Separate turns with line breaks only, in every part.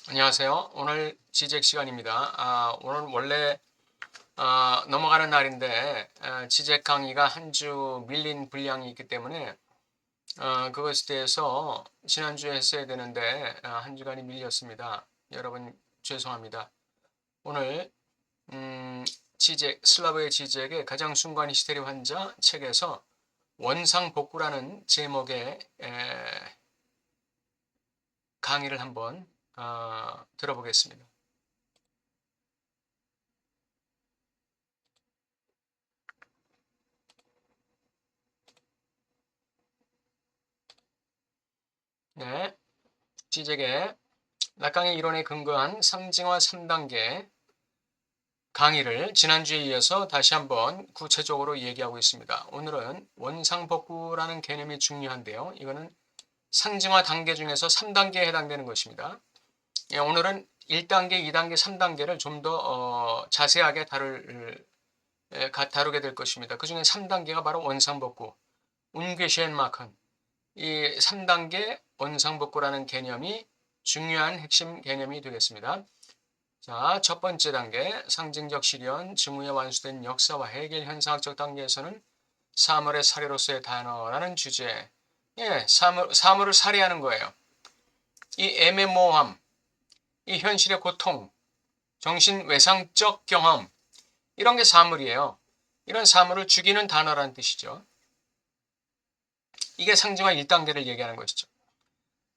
안녕하세요. 오늘 지적 시간입니다. 오늘 원래 넘어가는 날인데 지적 강의가 한 주 밀린 분량이 있기 때문에 그것에 대해서 지난주에 했어야 되는데 한 주간이 밀렸습니다. 여러분 죄송합니다. 오늘 슬라브의 지적의 가장 순간 히스테리 환자 책에서 원상복구라는 제목의 강의를 한번 들어보겠습니다. 네, 지적의 락강의 이론에 근거한 상징화 3단계 강의를 지난주에 이어서 다시 한번 구체적으로 얘기하고 있습니다. 오늘은 원상복구라는 개념이 중요한데요. 이거는 상징화 단계 중에서 3단계에 해당되는 것입니다. 오늘은 1단계, 2단계, 3단계를 좀 더 자세하게 다루게 될 것입니다. 그 중에 3단계가 바로 원상복구, 운괴시엔마큰, 이 3단계 원상복구라는 개념이 중요한 핵심 개념이 되겠습니다. 자, 첫 번째 단계, 상징적 실현, 증후에 완수된 역사와 해결 현상학적 단계에서는 사물의 사례로서의 단어라는 주제. 사물을 살해하는 거예요. 이 애매모호함, 이 현실의 고통, 정신 외상적 경험, 이런 게 사물이에요. 이런 사물을 죽이는 단어라는 뜻이죠. 이게 상징화 1단계를 얘기하는 것이죠.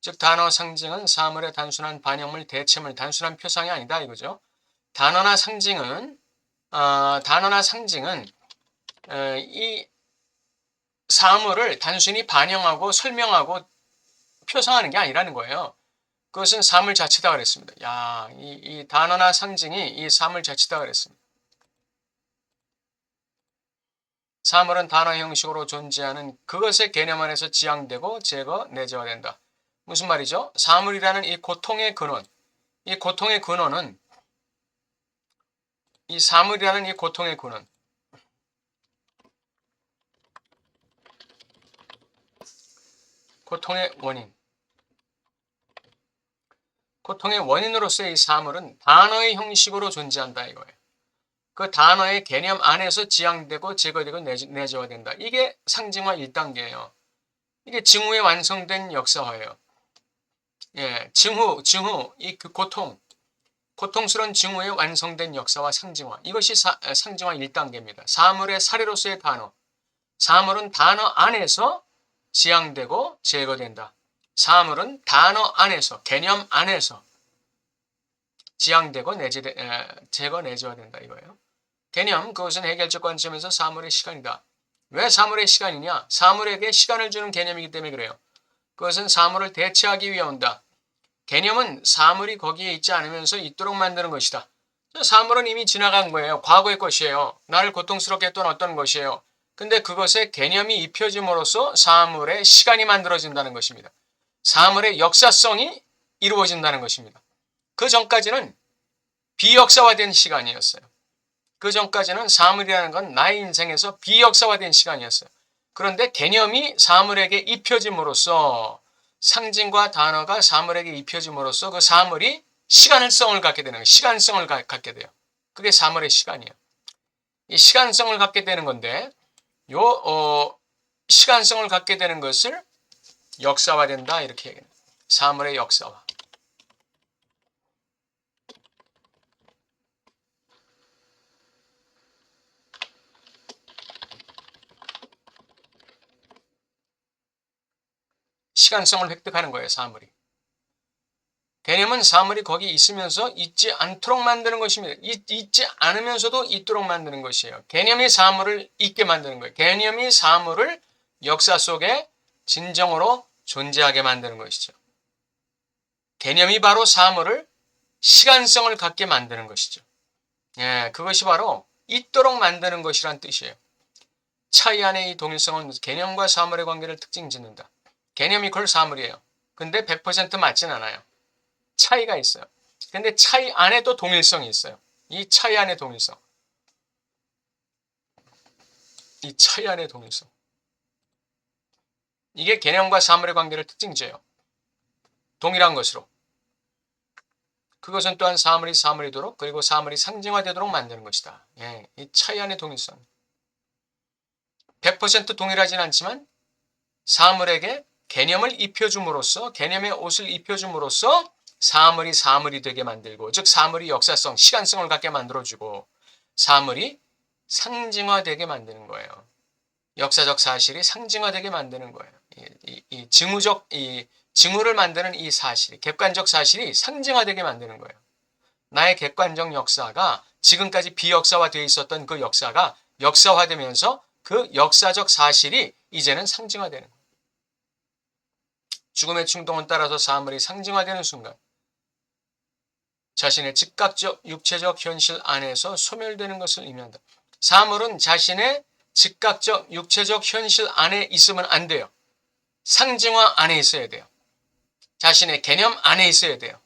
즉 단어 상징은 사물의 단순한 반영물, 대체물, 단순한 표상이 아니다 이거죠. 단어나 상징은 이 사물을 단순히 반영하고 설명하고 표상하는 게 아니라는 거예요. 그것은 사물 자체다 그랬습니다. 이 단어나 상징이 이 사물 자체다 그랬습니다. 사물은 단어 형식으로 존재하는 그것의 개념 안에서 지향되고 제거, 내재화된다. 무슨 말이죠? 사물이라는 이 고통의 근원, 이 고통의 근원은 이 사물이라는 이 고통의 근원, 고통의 원인, 고통의 원인으로서의 이 사물은 단어의 형식으로 존재한다 이거예요. 그 단어의 개념 안에서 지향되고 제거되고 내재화된다. 이게 상징화 1단계예요. 이게 증후에 완성된 역사화예요. 증후, 이 그 고통스러운 증후에 완성된 역사와 상징화. 이것이 상징화 1단계입니다. 사물의 사례로서의 단어. 사물은 단어 안에서 지향되고 제거된다. 사물은 단어 안에서, 개념 안에서 지향되고 제거, 내재화된다 이거예요. 개념, 그것은 해결적 관점에서 사물의 시간이다. 왜 사물의 시간이냐? 사물에게 시간을 주는 개념이기 때문에 그래요. 그것은 사물을 대체하기 위해 온다. 개념은 사물이 거기에 있지 않으면서 있도록 만드는 것이다. 사물은 이미 지나간 거예요. 과거의 것이에요. 나를 고통스럽게 했던 어떤 것이에요. 근데 그것에 개념이 입혀짐으로써 사물의 시간이 만들어진다는 것입니다. 사물의 역사성이 이루어진다는 것입니다. 그 전까지는 비역사화된 시간이었어요. 그 전까지는 사물이라는 건 나의 인생에서 비역사화된 시간이었어요. 그런데 개념이 사물에게 입혀짐으로써 상징과 단어가 사물에게 입혀짐으로써 그 사물이 시간성을 갖게 되는 거예요. 시간성을 갖게 돼요. 그게 사물의 시간이에요. 이 시간성을 갖게 되는 건데 시간성을 갖게 되는 것을 역사화된다 이렇게 얘기해요. 사물의 역사화. 시간성을 획득하는 거예요. 사물이. 개념은 사물이 거기 있으면서 있지 않도록 만드는 것입니다. 있지 않으면서도 있도록 만드는 것이에요. 개념이 사물을 있게 만드는 거예요. 개념이 사물을 역사 속에 진정으로 존재하게 만드는 것이죠. 개념이 바로 사물을 시간성을 갖게 만드는 것이죠. 그것이 바로 있도록 만드는 것이란 뜻이에요. 차이 안의 이 동일성은 개념과 사물의 관계를 특징 짓는다. 개념이 그걸 사물이에요. 근데 100% 맞진 않아요. 차이가 있어요. 근데 차이 안에도 동일성이 있어요. 이 차이 안의 동일성. 이 차이 안의 동일성. 이게 개념과 사물의 관계를 특징지어요. 동일한 것으로. 그것은 또한 사물이 사물이도록 그리고 사물이 상징화되도록 만드는 것이다. 예, 이 차이 안의 동일성. 100% 동일하진 않지만 사물에게 개념을 입혀줌으로써 개념의 옷을 입혀줌으로써 사물이 사물이 되게 만들고 즉 사물이 역사성, 시간성을 갖게 만들어주고 사물이 상징화되게 만드는 거예요. 역사적 사실이 상징화되게 만드는 거예요. 이 징후를 만드는 이 사실이 객관적 사실이 상징화되게 만드는 거예요. 나의 객관적 역사가 지금까지 비역사화되어 있었던 그 역사가 역사화되면서 그 역사적 사실이 이제는 상징화되는 거예요. 죽음의 충동을 따라서 사물이 상징화되는 순간 자신의 즉각적 육체적 현실 안에서 소멸되는 것을 의미한다. 사물은 자신의 즉각적 육체적 현실 안에 있으면 안 돼요. 상징화 안에 있어야 돼요. 자신의 개념 안에 있어야 돼요.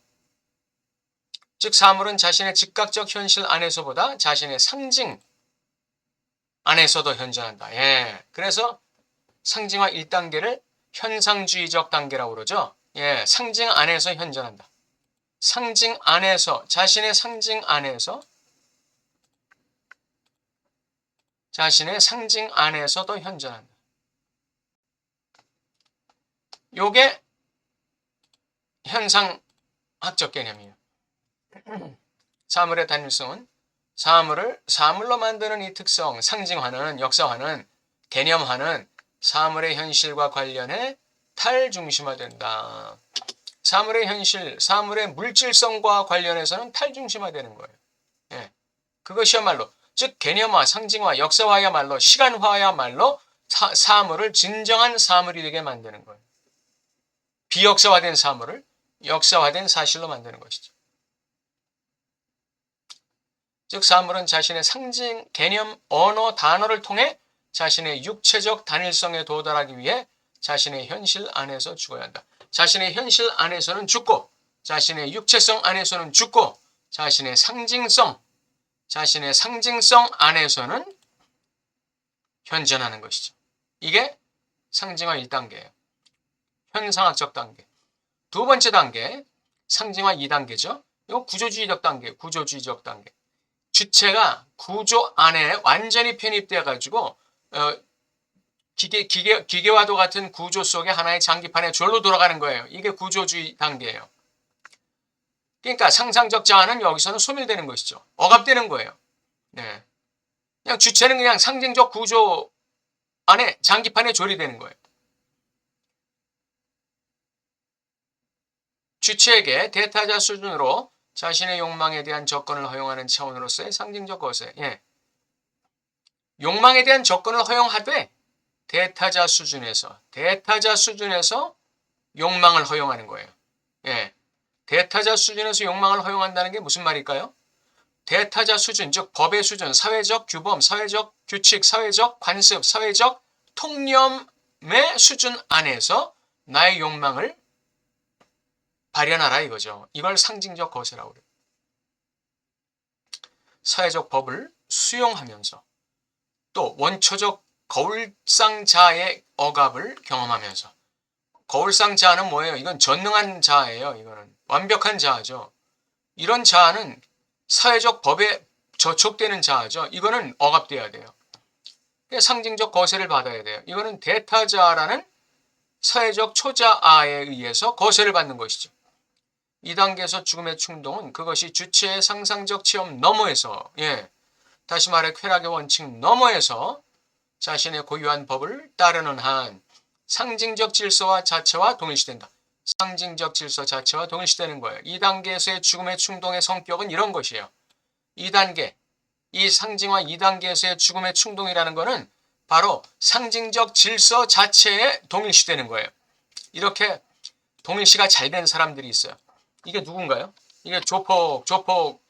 즉 사물은 자신의 즉각적 현실 안에서보다 자신의 상징 안에서도 현존한다. 예. 그래서 상징화 1단계를 현상주의적 단계라고 그러죠. 예. 상징 안에서 현존한다. 상징 안에서 자신의 상징 안에서 자신의 상징 안에서도 현존한다. 요게 현상학적 개념이에요. 사물의 단일성은 사물을 사물로 만드는 이 특성, 상징화는 역사화는 개념화는 사물의 현실과 관련해 탈중심화된다. 사물의 현실, 사물의 물질성과 관련해서는 탈중심화되는 거예요. 예. 그것이야말로 즉 개념화, 상징화, 역사화야말로 시간화야말로 사물을 진정한 사물이 되게 만드는 거예요. 비역사화된 사물을 역사화된 사실로 만드는 것이죠. 즉 사물은 자신의 상징, 개념, 언어, 단어를 통해 자신의 육체적 단일성에 도달하기 위해 자신의 현실 안에서 죽어야 한다. 자신의 현실 안에서는 죽고 자신의 육체성 안에서는 죽고 자신의 상징성 안에서는 현존하는 것이죠. 이게 상징화 1단계예요. 현상학적 단계. 두 번째 단계, 상징화 2단계죠. 이거 구조주의적 단계. 주체가 구조 안에 완전히 편입되어 가지고 기계와도 같은 구조 속에 하나의 장기판에 절로 돌아가는 거예요. 이게 구조주의 단계예요. 그러니까 상상적 자아는 여기서는 소멸되는 것이죠. 억압되는 거예요. 네. 그냥 주체는 그냥 상징적 구조 안에 장기판에 조리되는 거예요. 주체에게 대타자 수준으로 자신의 욕망에 대한 접근을 허용하는 차원으로서의 상징적 거세. 예. 욕망에 대한 접근을 허용하되 대타자 수준에서 욕망을 허용하는 거예요. 예. 대타자 수준에서 욕망을 허용한다는 게 무슨 말일까요? 대타자 수준, 즉 법의 수준, 사회적 규범, 사회적 규칙, 사회적 관습, 사회적 통념의 수준 안에서 나의 욕망을 발현하라 이거죠. 이걸 상징적 거세라고 그래요. 사회적 법을 수용하면서 또 원초적 거울상 자아의 억압을 경험하면서 거울상 자아는 뭐예요? 이건 전능한 자아예요. 이거는 완벽한 자아죠. 이런 자아는 사회적 법에 저촉되는 자아죠. 이거는 억압돼야 돼요. 상징적 거세를 받아야 돼요. 이거는 대타자라는 사회적 초자아에 의해서 거세를 받는 것이죠. 2단계에서 죽음의 충동은 그것이 주체의 상상적 체험 너머에서 다시 말해 쾌락의 원칙 너머에서 자신의 고유한 법을 따르는 한 상징적 질서와 자체와 동일시된다. 상징적 질서 자체와 동일시되는 거예요. 2단계에서의 죽음의 충동의 성격은 이런 것이에요. 2단계, 이 상징화 2단계에서의 죽음의 충동이라는 것은 바로 상징적 질서 자체에 동일시되는 거예요. 이렇게 동일시가 잘 된 사람들이 있어요. 이게 누군가요? 이게 조폭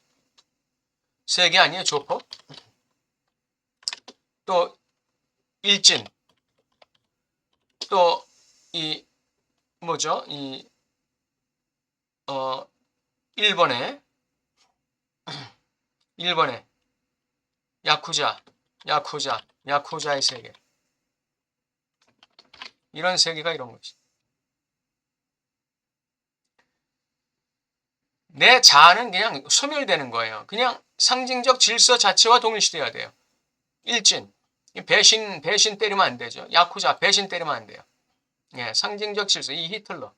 세계 아니에요? 조폭? 또 일진, 또 이 뭐죠? 일본의 야쿠자의 세계. 이런 세계가 이런 거지. 내 자아는 그냥 소멸되는 거예요. 그냥 상징적 질서 자체와 동일시돼야 돼요. 일진, 배신 때리면 안 되죠. 야쿠자, 배신 때리면 안 돼요. 예, 상징적 질서, 이 히틀러.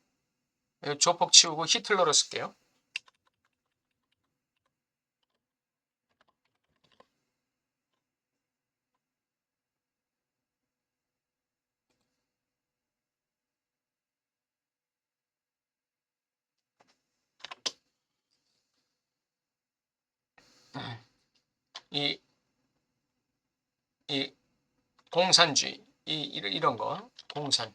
조폭 치우고 히틀러로 쓸게요. 이, 이 공산주의, 이런 거, 공산.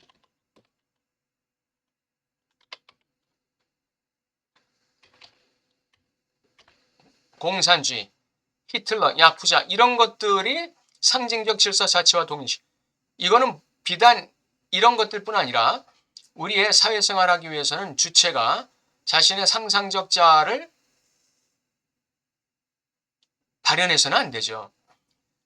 공산주의, 히틀러, 야쿠자 이런 것들이 상징적 질서 자체와 동일시. 이거는 비단 이런 것들뿐 아니라 우리의 사회생활하기 위해서는 주체가 자신의 상상적 자아를 발현해서는 안 되죠.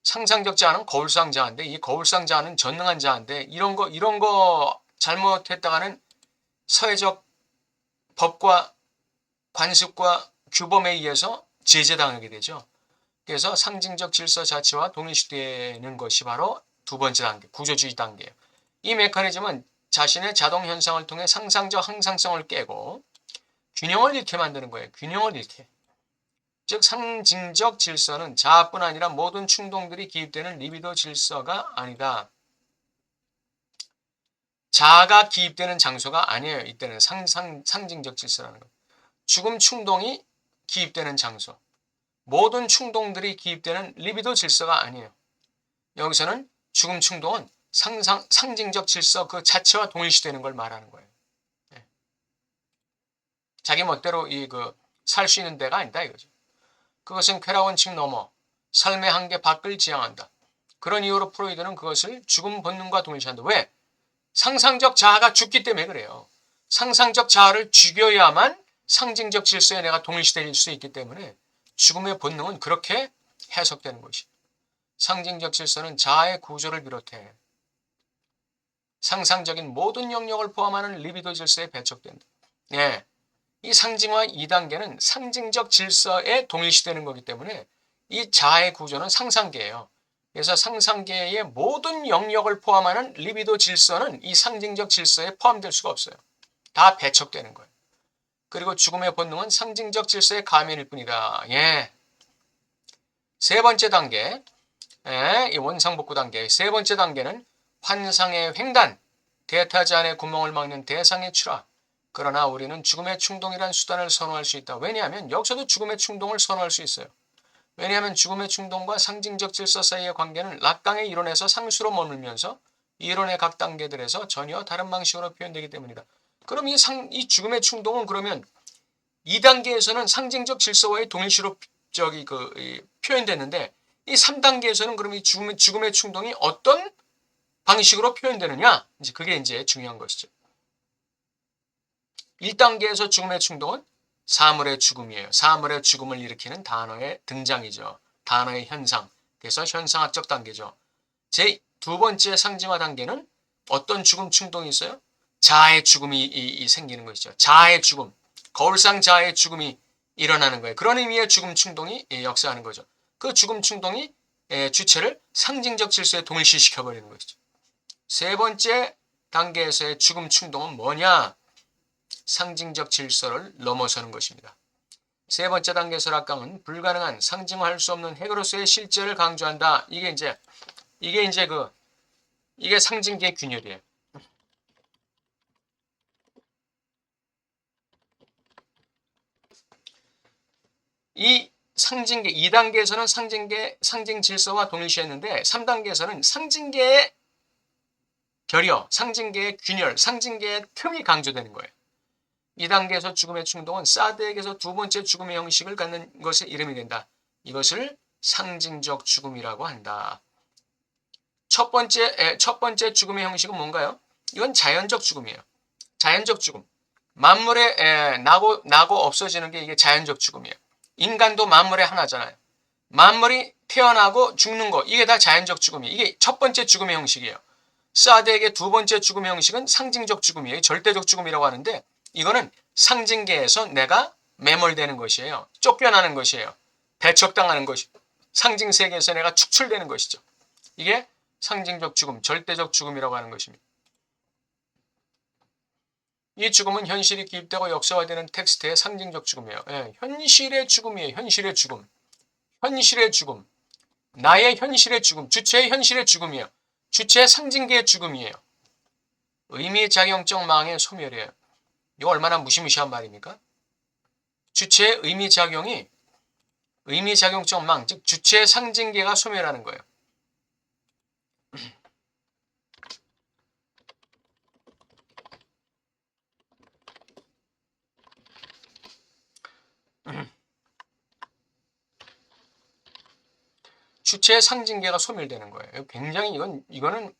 상상적 자아는 거울상 자아인데 이 거울상 자아는 전능한 자아인데 이런 거 잘못했다가는 사회적 법과 관습과 규범에 의해서 제재당하게 되죠. 그래서 상징적 질서 자체와 동일시되는 것이 바로 두 번째 단계, 구조주의 단계예요. 이 메커니즘은 자신의 자동 현상을 통해 상상적 항상성을 깨고 균형을 잃게 만드는 거예요. 균형을 잃게. 즉 상징적 질서는 자아뿐 아니라 모든 충동들이 기입되는 리비도 질서가 아니다. 자아가 기입되는 장소가 아니에요. 이때는 상징적 질서라는 것. 죽음 충동이 기입되는 장소. 모든 충동들이 기입되는 리비도 질서가 아니에요. 여기서는 죽음 충동은 상징적 질서 그 자체와 동일시되는 걸 말하는 거예요. 네. 자기 멋대로 살 수 있는 데가 아니다 이거죠. 그것은 쾌락원칙 넘어 삶의 한계 밖을 지향한다. 그런 이유로 프로이드는 그것을 죽음 본능과 동일시한다. 왜? 상상적 자아가 죽기 때문에 그래요. 상상적 자아를 죽여야만 상징적 질서에 내가 동일시될 수 있기 때문에 죽음의 본능은 그렇게 해석되는 것이죠. 상징적 질서는 자아의 구조를 비롯해 상상적인 모든 영역을 포함하는 리비도 질서에 배척된다. 예, 이 상징화 2단계는 상징적 질서에 동일시되는 거기 때문에 이 자아의 구조는 상상계예요. 그래서 상상계의 모든 영역을 포함하는 리비도 질서는 이 상징적 질서에 포함될 수가 없어요. 다 배척되는 거예요. 그리고 죽음의 본능은 상징적 질서의 가면일 뿐이다. 예. 세 번째 단계, 이 원상복구 단계. 세 번째 단계는 환상의 횡단, 대타지 안에 구멍을 막는 대상의 추락. 그러나 우리는 죽음의 충동이란 수단을 선호할 수 있다. 왜냐하면 여기서도 죽음의 충동을 선호할 수 있어요. 왜냐하면 죽음의 충동과 상징적 질서 사이의 관계는 락강의 이론에서 상수로 머물면서 이론의 각 단계들에서 전혀 다른 방식으로 표현되기 때문이다. 그럼 이 죽음의 충동은 그러면 2단계에서는 상징적 질서와의 동일시로 표현됐는데 이 3단계에서는 그럼 이 죽음의 충동이 어떤 방식으로 표현되느냐? 이제 그게 이제 중요한 것이죠. 1단계에서 죽음의 충동은 사물의 죽음이에요. 사물의 죽음을 일으키는 단어의 등장이죠. 단어의 현상. 그래서 현상학적 단계죠. 제 두 번째 상징화 단계는 어떤 죽음 충동이 있어요? 자아의 죽음이 생기는 것이죠. 자아의 죽음. 거울상 자아의 죽음이 일어나는 거예요. 그런 의미의 죽음 충동이 역사하는 거죠. 그 죽음 충동이 주체를 상징적 질서에 동일시시켜버리는 것이죠. 세 번째 단계에서의 죽음 충동은 뭐냐? 상징적 질서를 넘어서는 것입니다. 세 번째 단계에서 락강은 불가능한 상징화할 수 없는 핵으로서의 실제를 강조한다. 이게 상징계의 균열이에요. 이 상징계 2단계에서는 상징 질서와 동일시했는데 3단계에서는 상징계의 결여, 상징계의 균열, 상징계의 틈이 강조되는 거예요. 2단계에서 죽음의 충동은 사드에게서 두 번째 죽음의 형식을 갖는 것의 이름이 된다. 이것을 상징적 죽음이라고 한다. 첫 번째 죽음의 형식은 뭔가요? 이건 자연적 죽음이에요. 자연적 죽음. 만물에 나고 없어지는 게 이게 자연적 죽음이에요. 인간도 만물의 하나잖아요. 만물이 태어나고 죽는 거 이게 다 자연적 죽음이에요. 이게 첫 번째 죽음의 형식이에요. 사드에게 두 번째 죽음의 형식은 상징적 죽음이에요. 절대적 죽음이라고 하는데 이거는 상징계에서 내가 매몰되는 것이에요. 쫓겨나는 것이에요. 배척당하는 것이 상징 세계에서 내가 축출되는 것이죠. 이게 상징적 죽음, 절대적 죽음이라고 하는 것입니다. 이 죽음은 현실이 기입되고 역사화되는 텍스트의 상징적 죽음이에요. 예, 현실의 죽음이에요. 현실의 죽음. 현실의 죽음. 나의 현실의 죽음. 주체의 현실의 죽음이에요. 주체의 상징계의 죽음이에요. 의미작용적 망의 소멸이에요. 이거 얼마나 무시무시한 말입니까? 주체의 의미작용이 의미작용적 망, 즉 주체의 상징계가 소멸하는 거예요. 주체의 상징계가 소멸되는 거예요. 굉장히 이거는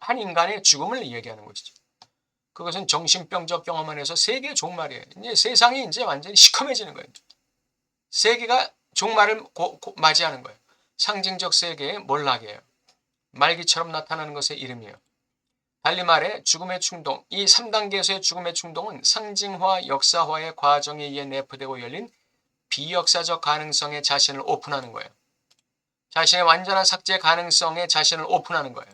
한 인간의 죽음을 얘기하는 것이죠. 그것은 정신병적 경험 안에서 세계의 종말이에요. 이제 세상이 이제 완전히 시커매지는 거예요. 세계가 종말을 맞이하는 거예요. 상징적 세계의 몰락이에요. 말기처럼 나타나는 것의 이름이에요. 달리 말해 죽음의 충동, 이 3단계에서의 죽음의 충동은 상징화, 역사화의 과정에 의해 내포되고 열린 비역사적 가능성에 자신을 오픈하는 거예요. 자신의 완전한 삭제 가능성에 자신을 오픈하는 거예요.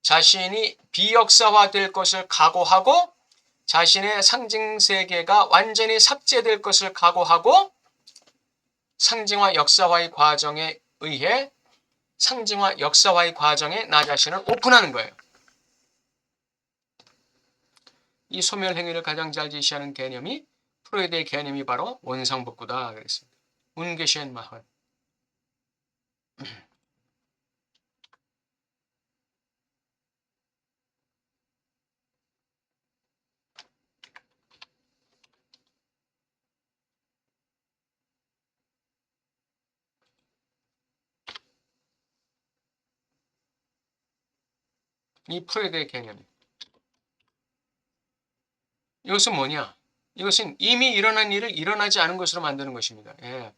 자신이 비역사화될 것을 각오하고 자신의 상징세계가 완전히 삭제될 것을 각오하고 상징화 역사화의 과정에 의해 상징화 역사화의 과정에 나 자신을 오픈하는 거예요. 이 소멸 행위를 가장 잘 지시하는 개념이 프로이드의 개념이 바로 원상복구다 그랬습니다. 운게시엔마헌. 이 프로이드의 개념. 이것은 뭐냐? 이것은 이미 일어난 일을 일어나지 않은 것으로 만드는 것입니다. 예.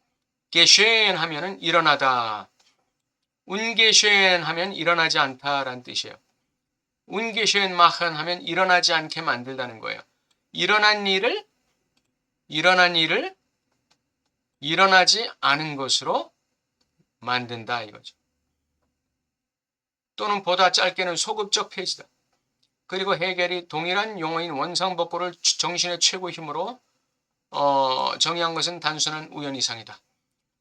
게쉔 하면은 일어나다. 운게쉔 하면 일어나지 않다라는 뜻이에요. 운게쉔 마흔 하면 일어나지 않게 만들다는 거예요. 일어난 일을 일어나지 않은 것으로 만든다 이거죠. 또는 보다 짧게는 소급적 폐지다. 그리고 해겔이 동일한 용어인 원상복구를 정신의 최고 힘으로 정의한 것은 단순한 우연이상이다.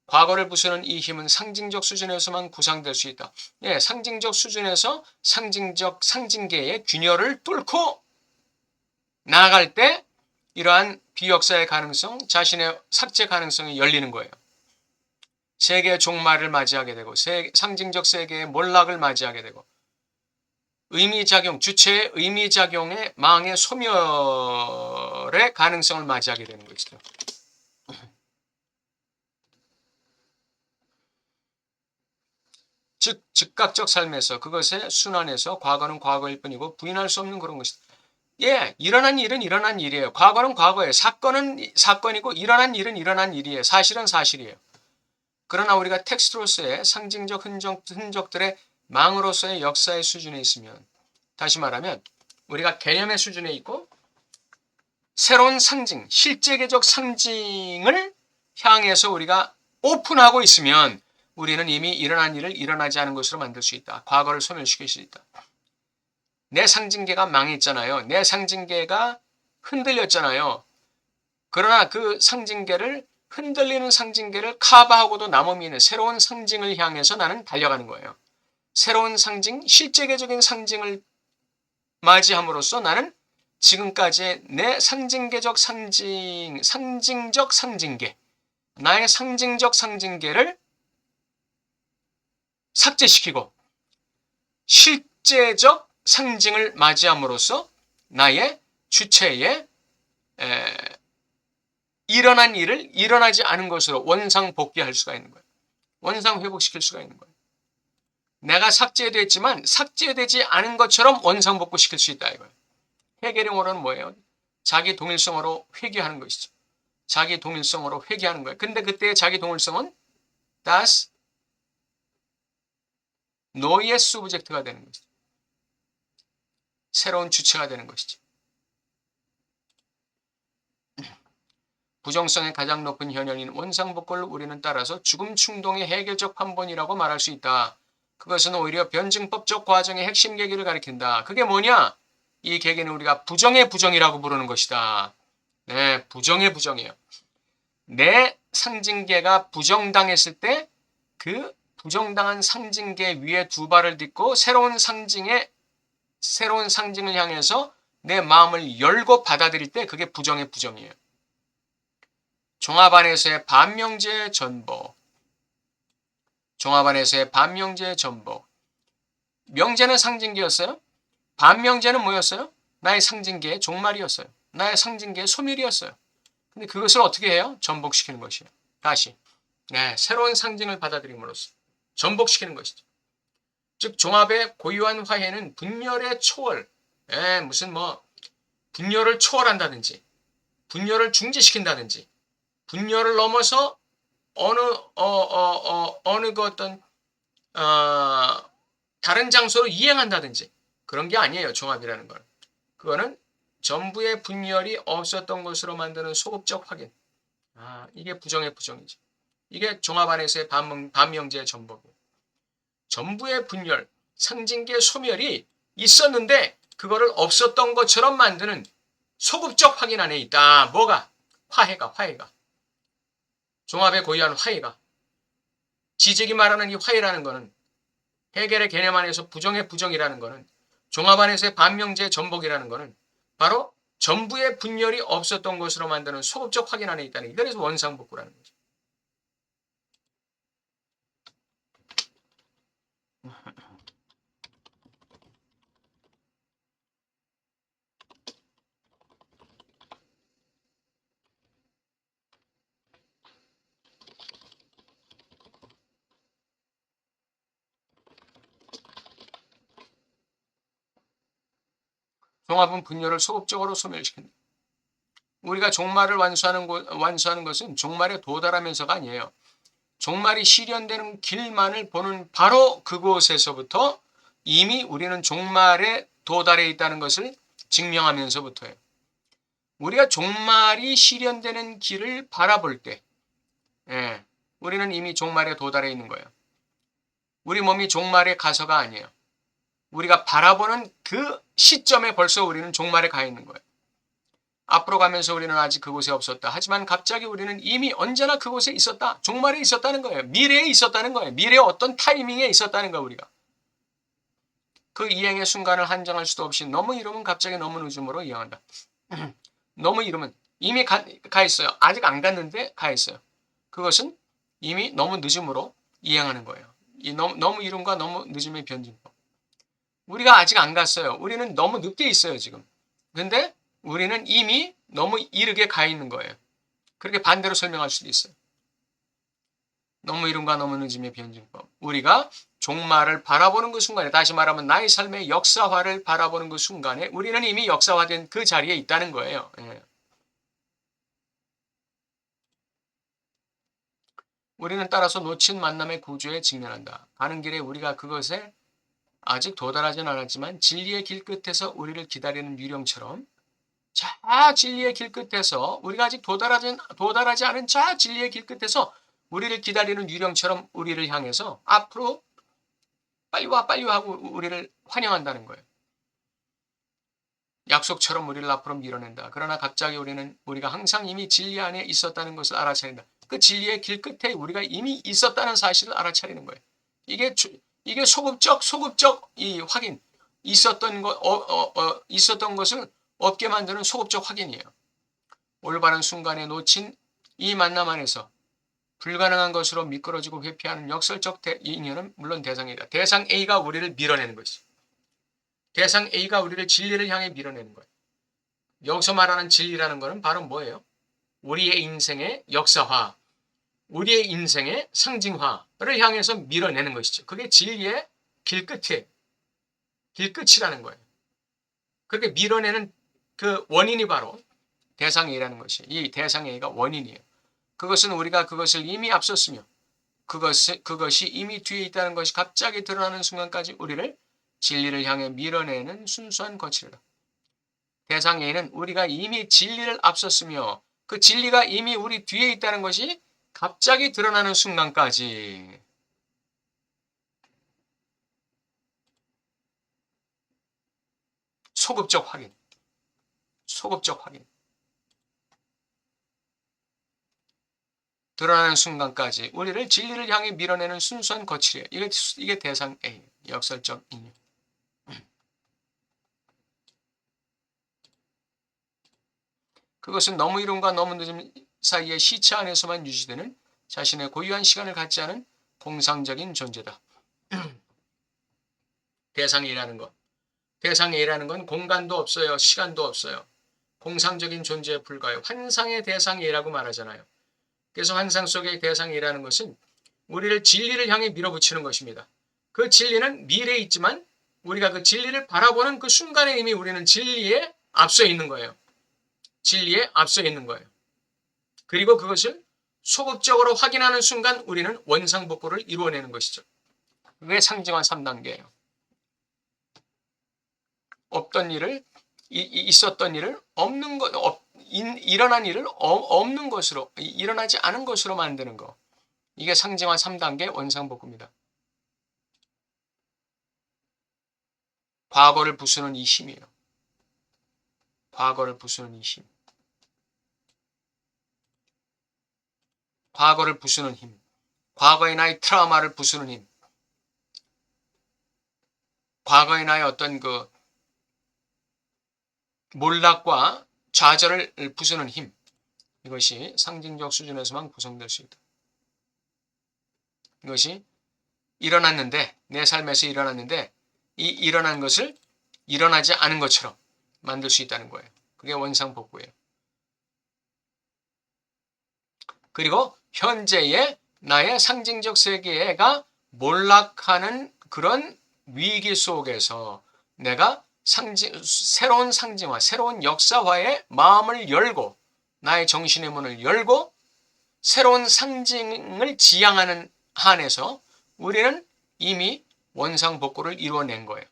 과거를 부수는 이 힘은 상징적 수준에서만 구상될 수 있다. 예, 상징적 수준에서 상징계의 균열을 뚫고 나아갈 때 이러한 비역사의 가능성, 자신의 삭제 가능성이 열리는 거예요. 세계의 종말을 맞이하게 되고 상징적 세계의 몰락을 맞이하게 되고 의미작용, 주체의 의미작용의 망의 소멸의 가능성을 맞이하게 되는 것이죠. 즉 즉각적 삶에서 그것의 순환에서 과거는 과거일 뿐이고 부인할 수 없는 그런 것이다. 예, 일어난 일은 일어난 일이에요. 과거는 과거예요. 사건은 사건이고 일어난 일은 일어난 일이에요. 사실은 사실이에요. 그러나 우리가 텍스트로서의 상징적 흔적들의 망으로서의 역사의 수준에 있으면 다시 말하면 우리가 개념의 수준에 있고 새로운 상징, 실제계적 상징을 향해서 우리가 오픈하고 있으면 우리는 이미 일어난 일을 일어나지 않은 것으로 만들 수 있다. 과거를 소멸시킬 수 있다. 내 상징계가 망했잖아요. 내 상징계가 흔들렸잖아요. 그러나 그 상징계를 흔들리는 상징계를 커버하고도 남음이 있는 새로운 상징을 향해서 나는 달려가는 거예요. 새로운 상징, 실제계적인 상징을 맞이함으로써 나는 지금까지의 내 상징계적 상징적 상징계, 나의 상징적 상징계를 삭제시키고 실제적 상징을 맞이함으로써 나의 주체의 일어난 일을 일어나지 않은 것으로 원상 복귀할 수가 있는 거예요. 원상 회복시킬 수가 있는 거예요. 내가 삭제됐지만 삭제되지 않은 것처럼 원상 복구시킬 수 있다 이거예요. 해결형으로는 뭐예요? 자기 동일성으로 회귀하는 것이죠. 자기 동일성으로 회귀하는 거예요. 근데 그때의 자기 동일성은 das 너의 수브젝트가 되는 것이죠. 새로운 주체가 되는 것이죠. 부정성의 가장 높은 현현인 원상복구를 우리는 따라서 죽음 충동의 해결적 판본이라고 말할 수 있다. 그것은 오히려 변증법적 과정의 핵심 계기를 가리킨다. 그게 뭐냐? 이 계기는 우리가 부정의 부정이라고 부르는 것이다. 네, 부정의 부정이에요. 내 상징계가 부정당했을 때 그 부정당한 상징계 위에 두 발을 딛고 새로운 상징을 향해서 내 마음을 열고 받아들일 때 그게 부정의 부정이에요. 종합안에서의 반명제의 전복. 종합안에서의 반명제의 전복. 명제는 상징계였어요. 반명제는 뭐였어요? 나의 상징계의 종말이었어요. 나의 상징계의 소멸이었어요. 근데 그것을 어떻게 해요? 전복시키는 것이에요. 다시. 네, 새로운 상징을 받아들임으로써 전복시키는 것이죠. 즉 종합의 고유한 화해는 분열의 초월, 무슨 분열을 초월한다든지 분열을 중지시킨다든지 분열을 넘어서 어느 그 어떤 다른 장소로 이행한다든지 그런 게 아니에요. 종합이라는 건. 그거는 전부의 분열이 없었던 것으로 만드는 소급적 확인. 이게 부정의 부정이지. 이게 종합 안에서의 반명제의 전복이에요. 전부의 분열, 상징계 소멸이 있었는데 그거를 없었던 것처럼 만드는 소급적 확인 안에 있다. 뭐가? 화해가. 종합의 고유한 화해가. 지적이 말하는 이 화해라는 거는 해겔의 개념 안에서 부정의 부정이라는 거는 종합 안에서의 반명제의 전복이라는 거는 바로 전부의 분열이 없었던 것으로 만드는 소급적 확인 안에 있다는 게 그래서 원상복구라는 거죠. 종합은 분열을 소급적으로 소멸시킨다. 우리가 종말을 완수하는 것은 종말에 도달하면서가 아니에요. 종말이 실현되는 길만을 보는 바로 그곳에서부터 이미 우리는 종말에 도달해 있다는 것을 증명하면서부터예요. 우리가 종말이 실현되는 길을 바라볼 때 우리는 이미 종말에 도달해 있는 거예요. 우리 몸이 종말에 가서가 아니에요. 우리가 바라보는 그 시점에 벌써 우리는 종말에 가 있는 거예요. 앞으로 가면서 우리는 아직 그곳에 없었다. 하지만 갑자기 우리는 이미 언제나 그곳에 있었다. 종말에 있었다는 거예요. 미래에 있었다는 거예요. 미래의 어떤 타이밍에 있었다는 거예요. 우리가. 그 이행의 순간을 한정할 수도 없이 너무 이루면 갑자기 너무 늦음으로 이행한다. 너무 이루면 이미 가 있어요. 아직 안 갔는데 가 있어요. 그것은 이미 너무 늦음으로 이행하는 거예요. 이 너무 이름과 너무 늦음의 변증법. 우리가 아직 안 갔어요. 우리는 너무 늦게 있어요, 지금. 근데 우리는 이미 너무 이르게 가 있는 거예요. 그렇게 반대로 설명할 수도 있어요. 너무 이름과 너무 늦음의 변증법. 우리가 종말을 바라보는 그 순간에, 다시 말하면 나의 삶의 역사화를 바라보는 그 순간에 우리는 이미 역사화된 그 자리에 있다는 거예요. 우리는 따라서 놓친 만남의 구조에 직면한다. 가는 길에 우리가 그것에 아직 도달하진 않았지만 진리의 길 끝에서 우리를 기다리는 유령처럼 진리의 길 끝에서 우리가 아직 도달하지 않은 진리의 길 끝에서 우리를 기다리는 유령처럼 우리를 향해서 앞으로 빨리 와 하고 우리를 환영한다는 거예요. 약속처럼 우리를 앞으로 밀어낸다. 그러나 갑자기 우리가 항상 이미 진리 안에 있었다는 것을 알아차린다. 그 진리의 길 끝에 우리가 이미 있었다는 사실을 알아차리는 거예요. 이게 소급적 이 확인, 있었던 것을 없게 만드는 소급적 확인이에요. 올바른 순간에 놓친 이 만남 안에서 불가능한 것으로 미끄러지고 회피하는 역설적 인연은 물론 대상이다. 대상 A가 우리를 밀어내는 것이죠. 대상 A가 우리를 진리를 향해 밀어내는 거예요. 여기서 말하는 진리라는 것은 바로 뭐예요? 우리의 인생의 역사화, 우리의 인생의 상징화를 향해서 밀어내는 것이죠. 그게 진리의 길끝이라는 거예요. 그렇게 밀어내는 그 원인이 바로 대상 A라는 것이에요. 이 대상 A가 원인이에요. 그것은 우리가 그것을 이미 앞섰으며 그것이 이미 뒤에 있다는 것이 갑자기 드러나는 순간까지 우리를 진리를 향해 밀어내는 순수한 거칠다. 대상 A는 우리가 이미 진리를 앞섰으며 그 진리가 이미 우리 뒤에 있다는 것이 갑자기 드러나는 순간까지 소급적 확인, 소급적 확인. 드러나는 순간까지 우리를 진리를 향해 밀어내는 순수한 거칠이에요. 이게 대상 A, 역설적 인유. 그것은 너무 이름과 너무 늦음 사이의 시차 안에서만 유지되는 자신의 고유한 시간을 갖지 않은 공상적인 존재다. 대상 A라는 것. 대상 A라는 건 공간도 없어요. 시간도 없어요. 공상적인 존재에 불과해요. 환상의 대상 A라고 말하잖아요. 그래서 환상 속의 대상 A라는 것은 우리를 진리를 향해 밀어붙이는 것입니다. 그 진리는 미래에 있지만 우리가 그 진리를 바라보는 그 순간에 이미 우리는 진리에 앞서 있는 거예요. 진리에 앞서 있는 거예요. 그리고 그것을 소극적으로 확인하는 순간 우리는 원상복구를 이루어내는 것이죠. 그게 상징화 3단계예요. 없던 일을 있었던 일을 없는 것 일어난 일을 없는 것으로 일어나지 않은 것으로 만드는 거. 이게 상징화 3단계 원상복구입니다. 과거를 부수는 이 힘이에요. 과거를 부수는 이 힘. 과거를 부수는 힘. 과거의 나의 트라우마를 부수는 힘. 과거의 나의 어떤 그 몰락과 좌절을 부수는 힘. 이것이 상징적 수준에서만 구성될 수 있다. 이것이 일어났는데, 내 삶에서 일어났는데 이 일어난 것을 일어나지 않은 것처럼 만들 수 있다는 거예요. 그게 원상복구예요. 그리고 현재의 나의 상징적 세계가 몰락하는 그런 위기 속에서 내가 새로운 상징화, 새로운 역사화에 마음을 열고 나의 정신의 문을 열고 새로운 상징을 지향하는 한에서 우리는 이미 원상복구를 이루어낸 거예요.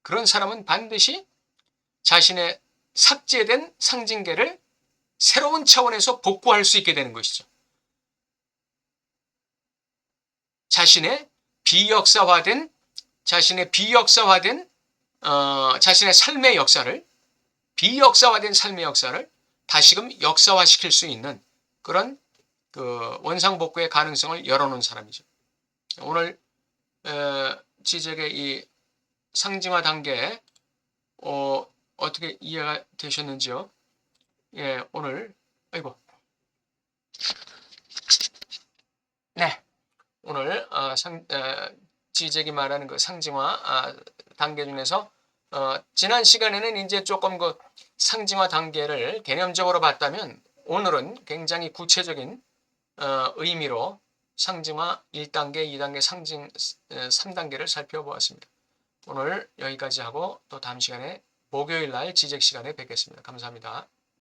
그런 사람은 반드시 자신의 삭제된 상징계를 새로운 차원에서 복구할 수 있게 되는 것이죠. 자신의 비역사화된 자신의 삶의 역사를 비역사화된 삶의 역사를 다시금 역사화시킬 수 있는 그런 그 원상복구의 가능성을 열어놓은 사람이죠. 오늘 지적의 이 상징화 단계 어떻게 이해가 되셨는지요? 예, 오늘 네, 오늘 지적이 말하는 그 상징화 단계 중에서 지난 시간에는 이제 조금 그 상징화 단계를 개념적으로 봤다면 오늘은 굉장히 구체적인 의미로 상징화 1단계, 2단계, 상징 3단계를 살펴보았습니다. 오늘 여기까지 하고 또 다음 시간에 목요일 날 지적 시간에 뵙겠습니다. 감사합니다.